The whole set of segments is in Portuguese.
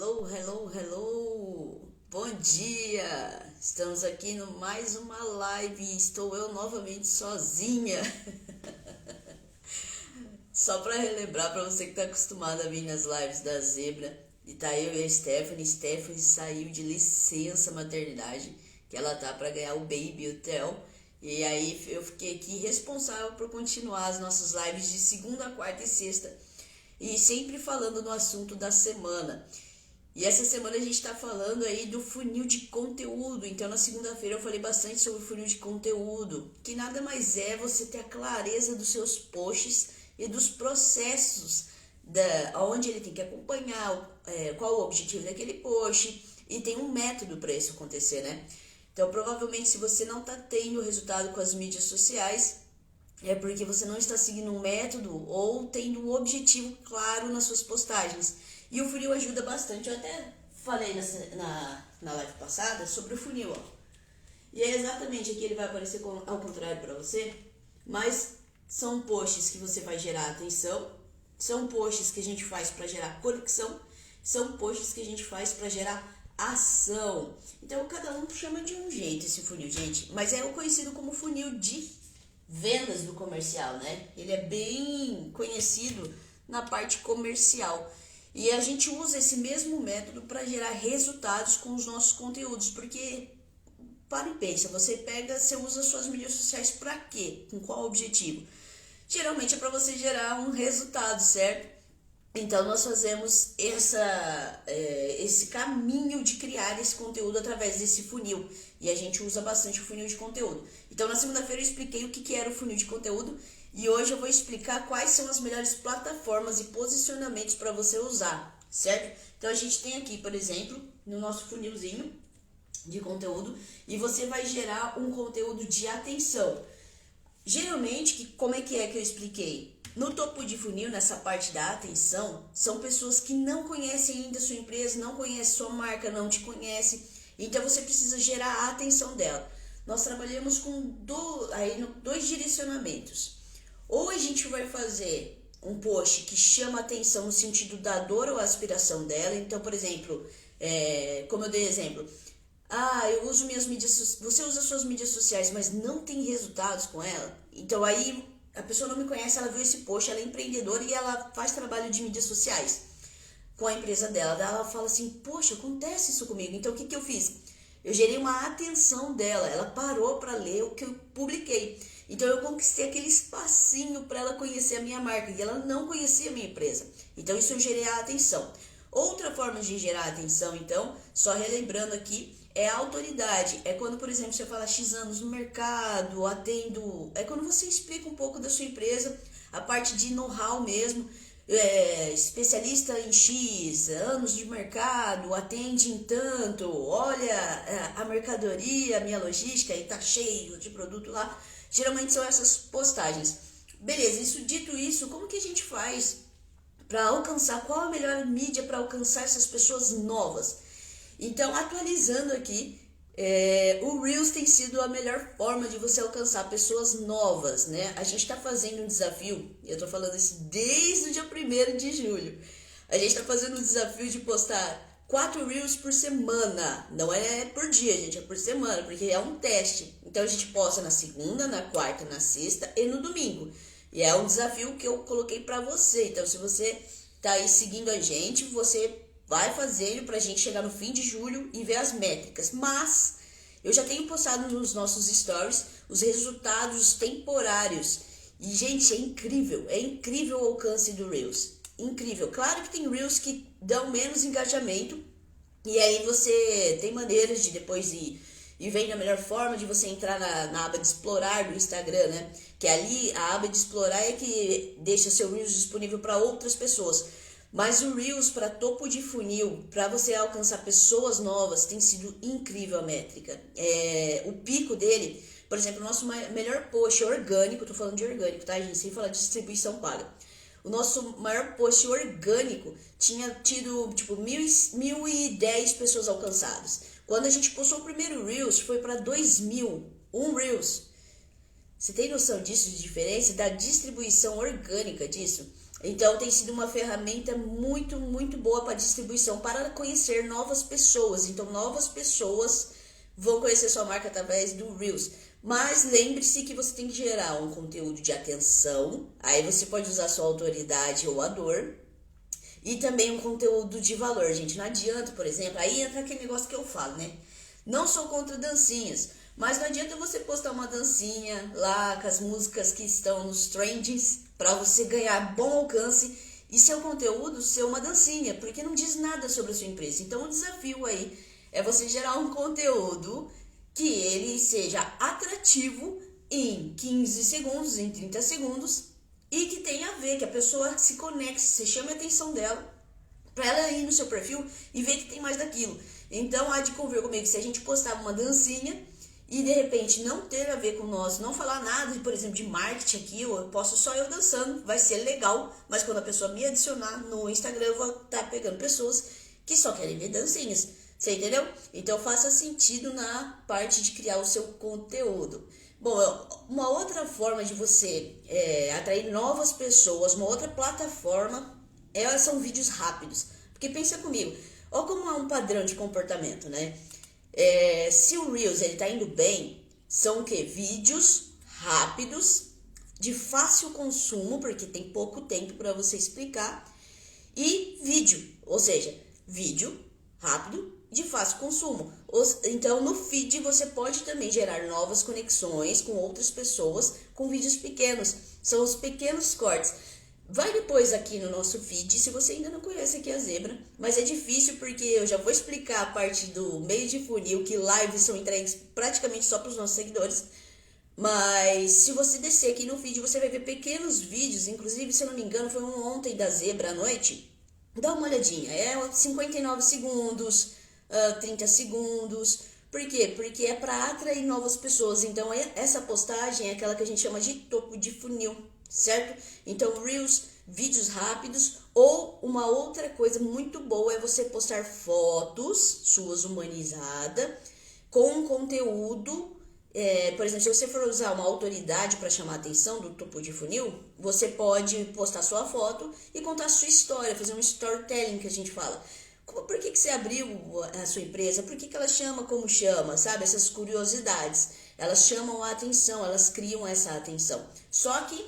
Hello, hello, hello! Bom dia! Estamos aqui no mais uma live e estou eu novamente sozinha. Só para relembrar para você que está acostumado a vir nas lives da Zebra, e tá eu e a Stephanie. Stephanie saiu de licença maternidade, que ela tá para ganhar o baby, o Theo. E aí eu fiquei aqui responsável por continuar as nossas lives de segunda, quarta e sexta, e sempre falando no assunto da semana. E essa semana a gente está falando aí do funil de conteúdo. Então na segunda-feira eu falei bastante sobre o funil de conteúdo, que nada mais é você ter a clareza dos seus posts e dos processos onde ele tem que acompanhar, qual o objetivo daquele post, e tem um método para isso acontecer, né? Então provavelmente se você não está tendo resultado com as mídias sociais, é porque você não está seguindo um método ou tendo um objetivo claro nas suas postagens. E o funil ajuda bastante. Eu até falei na live passada sobre o funil, ó. E é exatamente aqui, ele vai aparecer ao contrário para você, mas são posts que você vai gerar atenção, são posts que a gente faz para gerar conexão, são posts que a gente faz para gerar ação. Então cada um chama de um jeito esse funil, gente, mas é o conhecido como funil de vendas do comercial, né? Ele é bem conhecido na parte comercial. E a gente usa esse mesmo método para gerar resultados com os nossos conteúdos, porque para e pensa, você usa suas mídias sociais para quê? Com qual objetivo? Geralmente é para você gerar um resultado, certo? Então nós fazemos esse caminho de criar esse conteúdo através desse funil, e a gente usa bastante o funil de conteúdo. Então na segunda-feira eu expliquei o que era o funil de conteúdo, e hoje eu vou explicar quais são as melhores plataformas e posicionamentos para você usar, certo? Então a gente tem aqui, por exemplo, no nosso funilzinho de conteúdo, e você vai gerar um conteúdo de atenção. Geralmente, como é que eu expliquei? No topo de funil, nessa parte da atenção, são pessoas que não conhecem ainda a sua empresa, não conhecem sua marca, não te conhecem, então você precisa gerar a atenção dela. Nós trabalhamos com dois direcionamentos. Ou a gente vai fazer um post que chama atenção no sentido da dor ou aspiração dela. Então, por exemplo, como eu dei exemplo, eu uso minhas mídias, você usa suas mídias sociais, mas não tem resultados com ela. Então aí a pessoa não me conhece, ela viu esse post, ela é empreendedora e ela faz trabalho de mídias sociais com a empresa dela. Daí ela fala assim, poxa, acontece isso comigo. Então o que eu fiz? Eu gerei uma atenção dela, ela parou para ler o que eu publiquei. Então eu conquistei aquele espacinho para ela conhecer a minha marca, e ela não conhecia a minha empresa. Então isso eu gerei a atenção. Outra forma de gerar atenção, então, só relembrando aqui, é a autoridade. É quando, por exemplo, você fala X anos no mercado, atendo... É quando você explica um pouco da sua empresa, a parte de know-how mesmo, especialista em X, anos de mercado, atende em tanto, olha a mercadoria, a minha logística, e tá cheio de produto lá. Geralmente são essas postagens. Beleza, dito isso, como que a gente faz para alcançar, qual a melhor mídia para alcançar essas pessoas novas? Então, atualizando aqui, o Reels tem sido a melhor forma de você alcançar pessoas novas, né? A gente está fazendo um desafio, e eu estou falando isso desde o dia 1º de julho. A gente está fazendo um desafio de postar 4 Reels por semana. Não é por dia, gente, é por semana, porque é um teste. Então a gente posta na segunda, na quarta, na sexta e no domingo. E é um desafio que eu coloquei para você. Então se você tá aí seguindo a gente, você vai fazendo pra gente chegar no fim de julho e ver as métricas. Mas eu já tenho postado nos nossos stories os resultados temporários. E, gente, é incrível o alcance do Reels. Incrível. Claro que tem Reels que dão menos engajamento, e aí você tem maneiras de depois ir vendo a melhor forma de você entrar na aba de explorar do Instagram, né? Que ali a aba de explorar é que deixa seu Reels disponível para outras pessoas. Mas o Reels para topo de funil, para você alcançar pessoas novas, tem sido incrível a métrica. O pico dele, por exemplo, o nosso melhor post orgânico, tô falando de orgânico, tá, gente? Sem falar de distribuição paga. O nosso maior post orgânico tinha tido, tipo, 1.010 pessoas alcançadas. Quando a gente postou o primeiro Reels, foi para 2.000, um Reels. Você tem noção disso, de diferença, da distribuição orgânica disso? Então tem sido uma ferramenta muito, muito boa para distribuição, para conhecer novas pessoas. Então novas pessoas vão conhecer sua marca através do Reels. Mas lembre-se que você tem que gerar um conteúdo de atenção. Aí você pode usar sua autoridade ou a dor. E também um conteúdo de valor, gente. Não adianta, por exemplo, aí entra aquele negócio que eu falo, né? Não sou contra dancinhas, mas não adianta você postar uma dancinha lá com as músicas que estão nos trendings para você ganhar bom alcance e seu conteúdo ser uma dancinha, porque não diz nada sobre a sua empresa. Então o desafio aí é você gerar um conteúdo que ele seja atrativo em 15 segundos, em 30 segundos e que tenha a ver, que a pessoa se conecte, você chame a atenção dela para ela ir no seu perfil e ver que tem mais daquilo. Então há de convir comigo, se a gente postar uma dancinha e de repente não ter a ver com nós, não falar nada, por exemplo, de marketing aqui, eu posto só eu dançando, vai ser legal, mas quando a pessoa me adicionar no Instagram, eu vou estar pegando pessoas que só querem ver dancinhas. Você entendeu? Então faça sentido na parte de criar o seu conteúdo. Bom, uma outra forma de você atrair novas pessoas, uma outra plataforma, são vídeos rápidos. Porque pensa comigo, olha como é um padrão de comportamento, né? Se o Reels ele tá indo bem, são o quê? Vídeos rápidos, de fácil consumo, porque tem pouco tempo para você explicar, e vídeo, ou seja, vídeo rápido, de fácil consumo. Então no feed você pode também gerar novas conexões com outras pessoas com vídeos pequenos, são os pequenos cortes. Vai depois aqui no nosso feed, se você ainda não conhece aqui a Zebra, mas é difícil porque eu já vou explicar a parte do meio de funil, que lives são entregues praticamente só para os nossos seguidores. Mas se você descer aqui no feed, você vai ver pequenos vídeos, inclusive, se eu não me engano, foi um ontem da Zebra à noite. Dá uma olhadinha, 59 segundos, 30 segundos. Por quê? Porque é para atrair novas pessoas. Então essa postagem é aquela que a gente chama de topo de funil, certo? Então Reels, vídeos rápidos, ou uma outra coisa muito boa é você postar fotos suas humanizadas com conteúdo. Por exemplo, se você for usar uma autoridade para chamar a atenção do topo de funil, você pode postar sua foto e contar a sua história, fazer um storytelling que a gente fala. Por que você abriu a sua empresa? Por que ela chama como chama? Sabe? Essas curiosidades. Elas chamam a atenção, elas criam essa atenção. Só que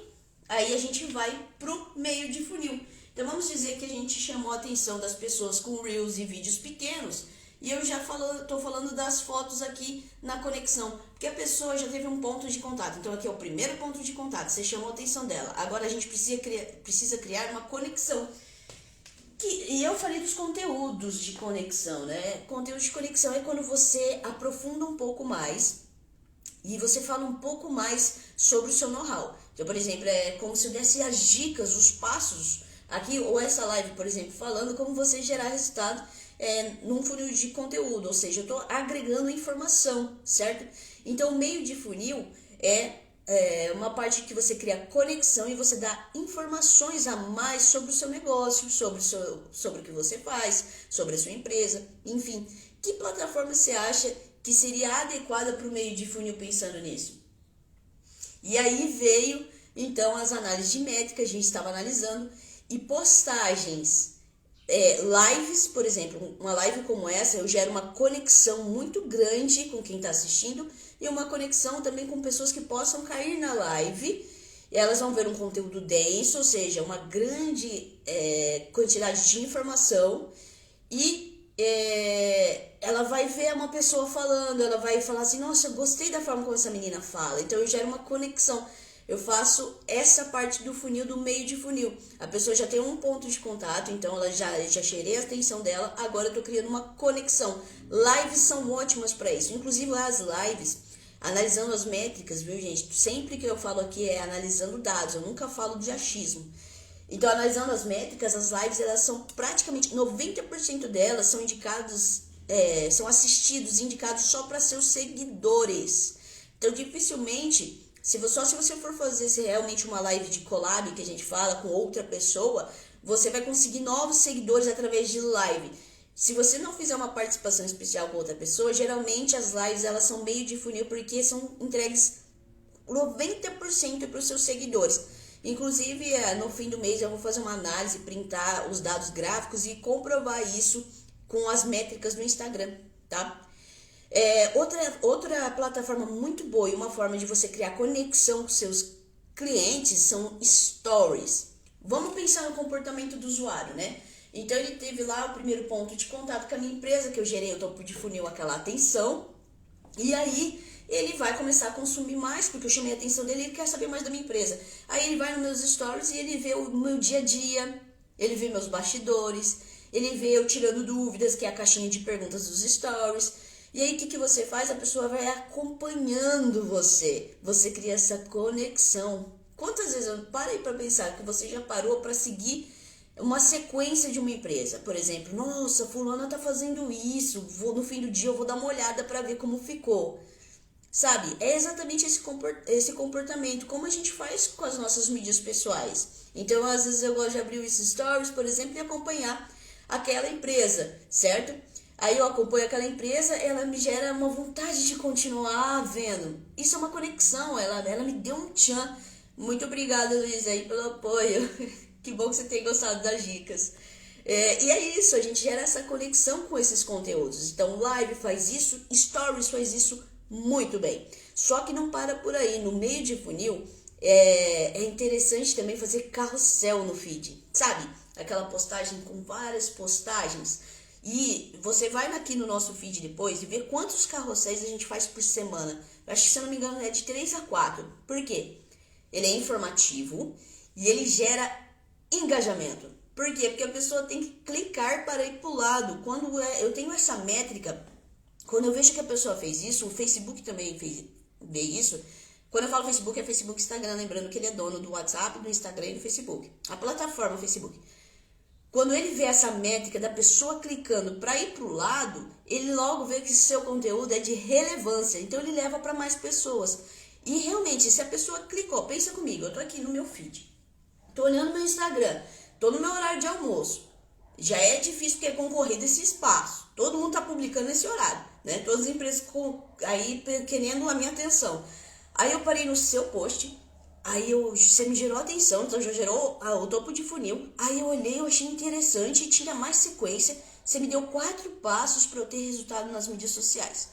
aí a gente vai pro meio de funil. Então vamos dizer que a gente chamou a atenção das pessoas com Reels e vídeos pequenos. E eu já estou falando das fotos aqui na conexão, porque a pessoa já teve um ponto de contato. Então aqui é o primeiro ponto de contato, você chamou a atenção dela. Agora a gente precisa criar uma conexão. E eu falei dos conteúdos de conexão, né? Conteúdo de conexão é quando você aprofunda um pouco mais e você fala um pouco mais sobre o seu know-how. Então, por exemplo, é como se eu desse as dicas, os passos aqui, ou essa live, por exemplo, falando como você gerar resultado num funil de conteúdo, ou seja, eu estou agregando informação, certo? Então, o meio de funil é uma parte que você cria conexão e você dá informações a mais sobre o seu negócio, sobre o que você faz, sobre a sua empresa, enfim. Que plataforma você acha que seria adequada para o meio de funil pensando nisso? E aí veio, então, as análises de métrica, a gente estava analisando, e postagens. Lives, por exemplo, uma live como essa, eu gero uma conexão muito grande com quem está assistindo e uma conexão também com pessoas que possam cair na live. E elas vão ver um conteúdo denso, ou seja, uma grande quantidade de informação e ela vai ver uma pessoa falando, ela vai falar assim, nossa, eu gostei da forma como essa menina fala. Então eu gero uma conexão. Eu faço essa parte do funil, do meio de funil. A pessoa já tem um ponto de contato, então ela já cheirei a atenção dela, agora eu tô criando uma conexão. Lives são ótimas para isso, inclusive as lives, analisando as métricas, viu, gente? Sempre que eu falo aqui é analisando dados, eu nunca falo de achismo. Então, analisando as métricas, as lives, elas são praticamente, 90% delas são indicados, são assistidos, indicados só para seus seguidores. Então, dificilmente... Se você for fazer realmente uma live de collab, que a gente fala, com outra pessoa, você vai conseguir novos seguidores através de live. Se você não fizer uma participação especial com outra pessoa, geralmente as lives elas são meio de funil porque são entregues 90% para os seus seguidores. Inclusive, no fim do mês eu vou fazer uma análise, printar os dados gráficos e comprovar isso com as métricas do Instagram, tá? Outra plataforma muito boa e uma forma de você criar conexão com seus clientes são stories. Vamos pensar no comportamento do usuário, né? Então ele teve lá o primeiro ponto de contato com a minha empresa, que eu gerei o topo de funil, aquela atenção, e aí ele vai começar a consumir mais, porque eu chamei a atenção dele e ele quer saber mais da minha empresa. Aí ele vai nos meus stories e ele vê o meu dia a dia, ele vê meus bastidores, ele vê eu tirando dúvidas, que é a caixinha de perguntas dos stories. E aí o que você faz? A pessoa vai acompanhando você. Você cria essa conexão. Quantas vezes eu parei para pensar que você já parou para seguir uma sequência de uma empresa? Por exemplo, nossa, fulana tá fazendo isso, no fim do dia eu vou dar uma olhada para ver como ficou. Sabe? É exatamente esse comportamento, como a gente faz com as nossas mídias pessoais. Então, às vezes eu gosto de abrir os stories, por exemplo, e acompanhar aquela empresa, certo? Aí eu acompanho aquela empresa, ela me gera uma vontade de continuar vendo. Isso é uma conexão, ela me deu um tchan. Muito obrigada, Luiz, aí pelo apoio. Que bom que você tem gostado das dicas. E é isso, a gente gera essa conexão com esses conteúdos. Então, live faz isso, stories faz isso muito bem. Só que não para por aí. No meio de funil, é interessante também fazer carrossel no feed. Sabe? Aquela postagem com várias postagens. E você vai aqui no nosso feed depois e vê quantos carrosséis a gente faz por semana. Eu acho que, se eu não me engano, é de 3 a 4. Por quê? Ele é informativo e ele gera engajamento. Por quê? Porque a pessoa tem que clicar para ir para o lado. Quando eu tenho essa métrica, quando eu vejo que a pessoa fez isso, o Facebook também vê isso. Quando eu falo Facebook, é Facebook e Instagram, lembrando que ele é dono do WhatsApp, do Instagram e do Facebook. A plataforma Facebook. Quando ele vê essa métrica da pessoa clicando para ir para o lado, ele logo vê que seu conteúdo é de relevância. Então ele leva para mais pessoas. E realmente, se a pessoa clicou, pensa comigo, eu tô aqui no meu feed, tô olhando meu Instagram, tô no meu horário de almoço. Já é difícil porque é concorrido esse espaço. Todo mundo tá publicando nesse horário, né? Todas as empresas aí querendo a minha atenção. Aí eu parei no seu post, aí você me gerou atenção, então já gerou o topo de funil. Aí eu olhei, eu achei interessante e tinha mais sequência. Você me deu 4 passos para eu ter resultado nas mídias sociais.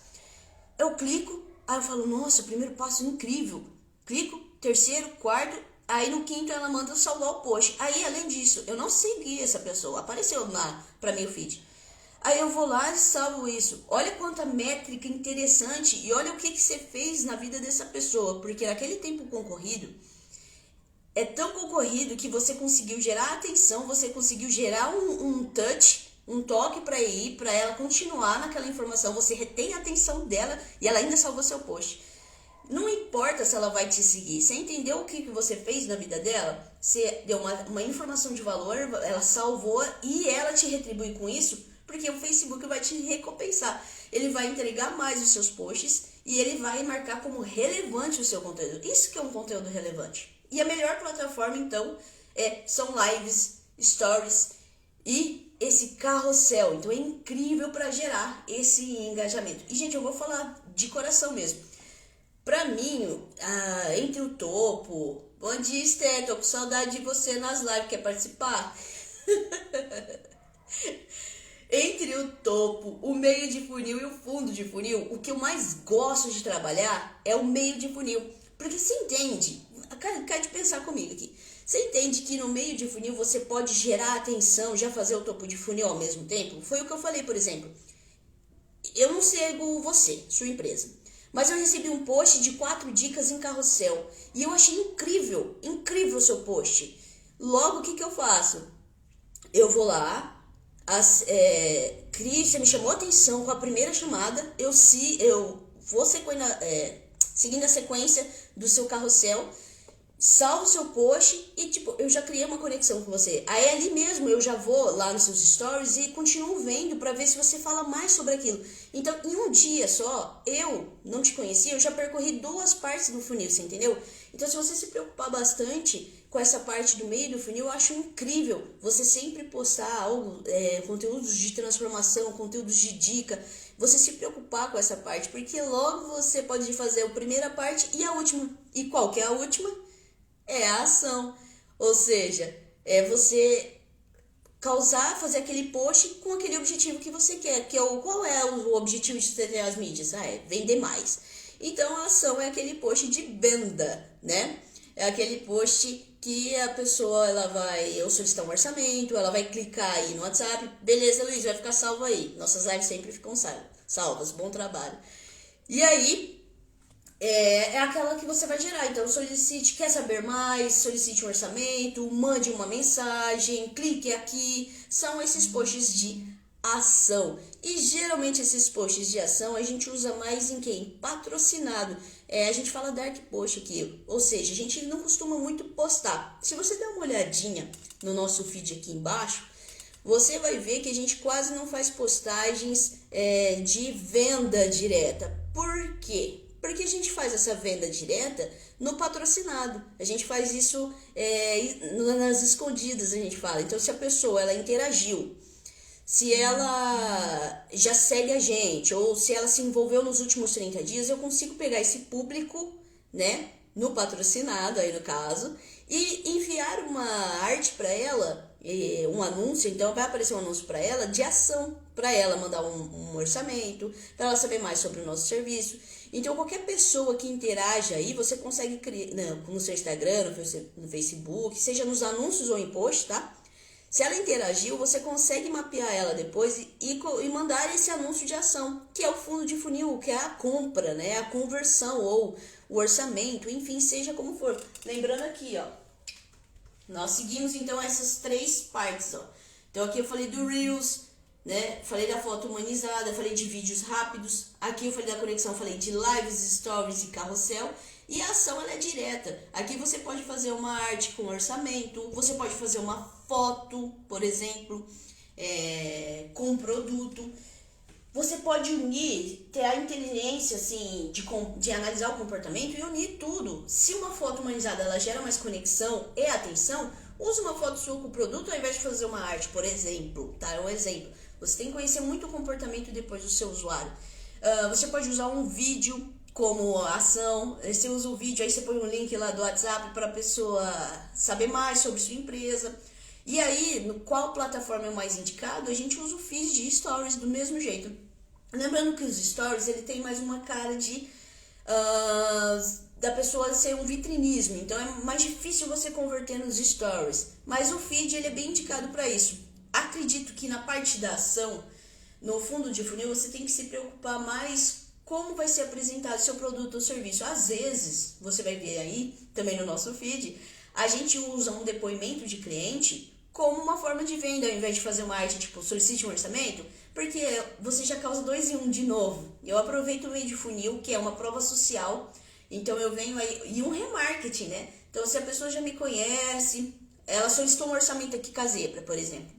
Eu clico, aí eu falo, nossa, o primeiro passo é incrível. Clico, terceiro, quarto, aí no quinto ela manda salvar o post. Aí, além disso, eu não segui essa pessoa, apareceu pra mim o feed. Aí eu vou lá e salvo isso. Olha quanta métrica interessante e olha o que você fez na vida dessa pessoa. Porque naquele tempo concorrido, é tão concorrido que você conseguiu gerar atenção, você conseguiu gerar um touch, um toque para ela continuar naquela informação. Você retém a atenção dela e ela ainda salvou seu post. Não importa se ela vai te seguir. Você entendeu o que você fez na vida dela? Você deu uma informação de valor, ela salvou e ela te retribui com isso, porque o Facebook vai te recompensar. Ele vai entregar mais os seus posts e ele vai marcar como relevante o seu conteúdo. Isso que é um conteúdo relevante. E a melhor plataforma, então, são lives, stories e esse carrossel. Então é incrível para gerar esse engajamento. E, gente, eu vou falar de coração mesmo. Pra mim, entre o topo... Bom dia, Esther, tô com saudade de você nas lives, quer participar? Entre o topo, o meio de funil e o fundo de funil, o que eu mais gosto de trabalhar é o meio de funil. Porque você entende, quer de pensar comigo aqui, você entende que no meio de funil você pode gerar atenção, já fazer o topo de funil ao mesmo tempo? Foi o que eu falei, por exemplo. Eu não sigo você, sua empresa, mas eu recebi um post de 4 dicas em carrossel e eu achei incrível o seu post. Logo, o que eu faço? Eu vou lá, você me chamou a atenção com a primeira chamada, eu vou seguindo a sequência do seu carrossel, salvo o seu post e eu já criei uma conexão com você. Aí ali mesmo eu já vou lá nos seus stories e continuo vendo para ver se você fala mais sobre aquilo. Então, em um dia só, eu não te conhecia, eu já percorri 2 partes do funil, você entendeu? Então, se você se preocupar bastante com essa parte do meio do funil, eu acho incrível você sempre postar conteúdos de transformação, conteúdos de dica, você se preocupar com essa parte, porque logo você pode fazer a primeira parte e a última. E qual que é a última? É a ação. Ou seja, é você causar, fazer aquele post com aquele objetivo que você quer. Que é qual é o objetivo de você ter as mídias? Ah, é vender mais. Então a ação é aquele post de venda, né? É aquele post que a pessoa ela vai ou solicitar um orçamento, ela vai clicar aí no WhatsApp, beleza, Luiz, vai ficar salvo aí. Nossas lives sempre ficam salvas, bom trabalho. E aí, é aquela que você vai gerar. Então, solicite, quer saber mais, solicite um orçamento, mande uma mensagem, clique aqui. São esses posts de ação. E geralmente esses posts de ação a gente usa mais em quem? Patrocinado. A gente fala dark post aqui, ou seja, a gente não costuma muito postar. Se você der uma olhadinha no nosso feed aqui embaixo, você vai ver que a gente quase não faz postagens de venda direta. Por quê? Porque a gente faz essa venda direta no patrocinado. A gente faz isso nas escondidas, a gente fala. Então, se a pessoa ela interagiu, se ela já segue a gente, ou se ela se envolveu nos últimos 30 dias, eu consigo pegar esse público, né, no patrocinado, aí no caso, e enviar uma arte para ela, um anúncio. Então vai aparecer um anúncio para ela de ação, para ela mandar um orçamento, para ela saber mais sobre o nosso serviço. Então qualquer pessoa que interaja aí, você consegue criar no seu Instagram, no Facebook, seja nos anúncios ou em post, tá? Se ela interagiu, você consegue mapear ela depois e mandar esse anúncio de ação, que é o fundo de funil, que é a compra, né? A conversão ou o orçamento, enfim, seja como for. Lembrando aqui, ó, nós seguimos então essas 3 partes, ó. Então aqui eu falei do Reels, né? Falei da foto humanizada, falei de vídeos rápidos. Aqui eu falei da conexão, falei de lives, stories e carrossel. E a ação ela é direta. Aqui você pode fazer uma arte com orçamento, você pode fazer uma foto, por exemplo, com um produto. Você pode unir, ter a inteligência assim, de analisar o comportamento e unir tudo. Se uma foto humanizada ela gera mais conexão e atenção, use uma foto sua com o produto ao invés de fazer uma arte, por exemplo. Tá? É um exemplo. Você tem que conhecer muito o comportamento depois do seu usuário. Você pode usar um vídeo como ação. Você usa o vídeo, aí você põe um link lá do WhatsApp para a pessoa saber mais sobre sua empresa. E aí, qual plataforma é o mais indicado? A gente usa o feed de stories do mesmo jeito. Lembrando que os stories, ele tem mais uma cara de da pessoa ser um vitrinismo. Então é mais difícil você converter nos stories. Mas o feed, ele é bem indicado para isso. Acredito que na parte da ação, no fundo de funil, você tem que se preocupar mais como vai ser apresentado seu produto ou serviço. Às vezes, você vai ver aí, também no nosso feed, a gente usa um depoimento de cliente como uma forma de venda, ao invés de fazer uma arte, tipo, solicite um orçamento, porque você já causa 2 em 1 de novo. Eu aproveito o meio de funil, que é uma prova social, então eu venho aí, e um remarketing, né? Então, se a pessoa já me conhece, ela solicitou um orçamento aqui com a Zebra, por exemplo.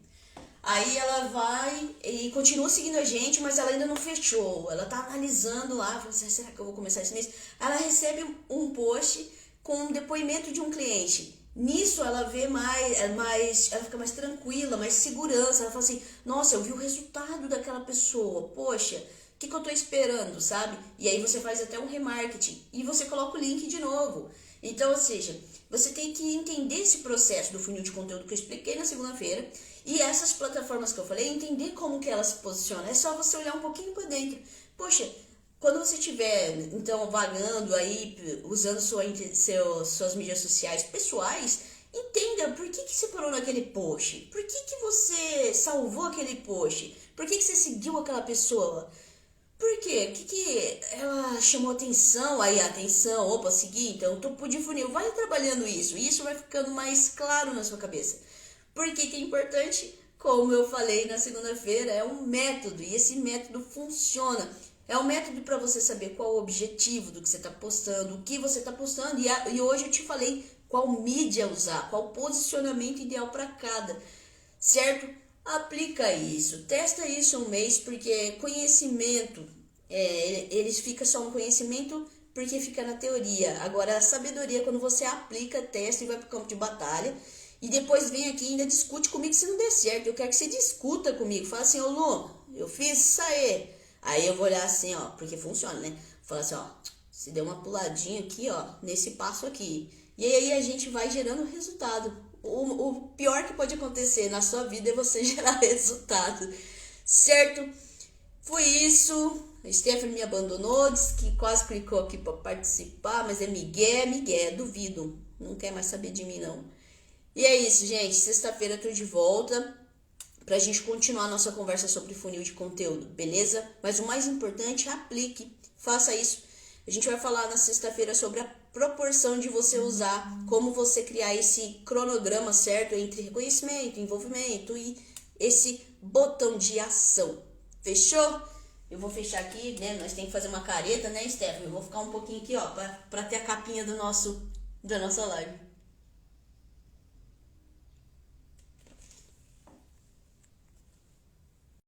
Aí ela vai e continua seguindo a gente, mas ela ainda não fechou. Ela tá analisando lá, fala assim, será que eu vou começar esse mês? Ela recebe um post com um depoimento de um cliente. Nisso ela vê ela fica mais tranquila, mais segurança. Ela fala assim, nossa, eu vi o resultado daquela pessoa, poxa, o que eu tô esperando, sabe? E aí você faz até um remarketing e você coloca o link de novo. Então, ou seja, você tem que entender esse processo do funil de conteúdo que eu expliquei na segunda-feira e essas plataformas que eu falei, entender como que elas se posicionam. É só você olhar um pouquinho para dentro. Poxa, quando você estiver, então, vagando aí, usando suas mídias sociais pessoais, entenda por que você parou naquele post. Por que você salvou aquele post? Por que você seguiu aquela pessoa? Por quê? O que ela chamou atenção? Aí, atenção, opa, seguir, então, topo de funil. Vai trabalhando isso. E isso vai ficando mais claro na sua cabeça. Por que é importante? Como eu falei na segunda-feira, é um método. E esse método funciona. É um método para você saber qual o objetivo do que você está postando, o que você está postando. E hoje eu te falei qual mídia usar, qual posicionamento ideal para cada. Certo? Aplica isso, testa isso um mês, porque conhecimento, eles ficam só no conhecimento porque fica na teoria. Agora a sabedoria é quando você aplica, testa e vai para o campo de batalha. E depois vem aqui e ainda discute comigo se não der certo. Eu quero que você discuta comigo. Fala assim, ô Lu, eu fiz isso aí. Aí eu vou olhar assim, ó, porque funciona, né? Fala assim, ó, você deu uma puladinha aqui, ó, nesse passo aqui. E aí a gente vai gerando resultado. O pior que pode acontecer na sua vida é você gerar resultado, certo? Foi isso. A Stephanie me abandonou, disse que quase clicou aqui para participar, mas é migué, duvido. Não quer mais saber de mim, não. E é isso, gente. Sexta-feira eu tô de volta pra gente continuar a nossa conversa sobre funil de conteúdo, beleza? Mas o mais importante, aplique. Faça isso. A gente vai falar na sexta-feira sobre a proporção de você usar, como você criar esse cronograma certo entre reconhecimento, envolvimento e esse botão de ação. Fechou? Eu vou fechar aqui, né? Nós temos que fazer uma careta, né, Stephanie? Eu vou ficar um pouquinho aqui, ó, pra ter a capinha da nossa live.